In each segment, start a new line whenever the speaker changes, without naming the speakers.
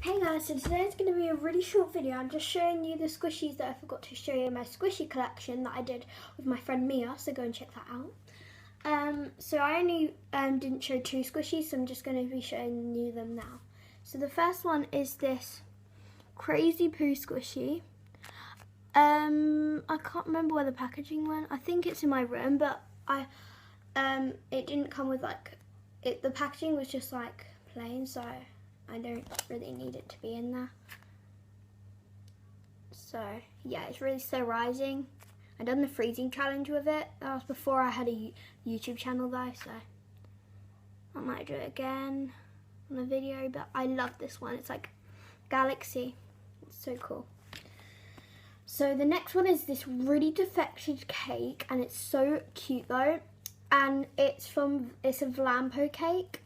Hey guys, so today's going to be a really short video. I'm just showing you the squishies that I forgot to show you in my squishy collection that I did with my friend Mia, so go and check that out. So I only didn't show two squishies, so I'm just going to be showing you them now. So the first one is this Crazy Poo squishy. I can't remember where the packaging went. I think it's in my room, but it didn't come with the packaging was just like plain, so I don't really need it to be in there. So yeah, it's really slow rising. I done the freezing challenge with it. That was before I had a YouTube channel though, so I might do it again on a video, but I love this one. It's like Galaxy. It's so cool. So the next one is this really defected cake, and it's so cute though. And it's a Vlampo cake,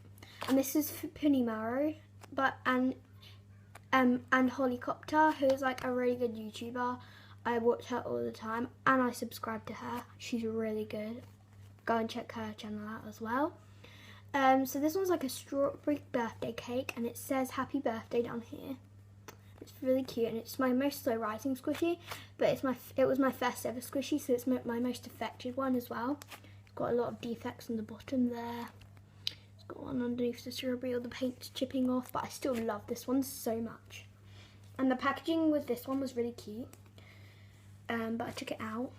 and this is for Punimaro. And Helicopter, who is like a really good YouTuber. I watch her all the time and I subscribe to her. She's really good. Go and check her channel out as well. So this one's like a strawberry birthday cake, and it says happy birthday down here. It's really cute, and it's my most slow rising squishy, but it was my first ever squishy, so it's my most affected one as well. It's got a lot of defects on the bottom there. Got one underneath the strawberry, or the paint's chipping off, but I still love this one so much. And the packaging with this one was really cute, but I took it out.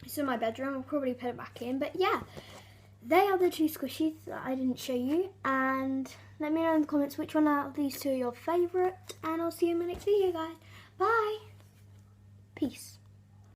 It's in my bedroom. I'll probably put it back in, but yeah, they are the two squishies that I didn't show you, and let me know in the comments which one out of these two are your favourite, and I'll see you in my next video, guys. Bye. Peace.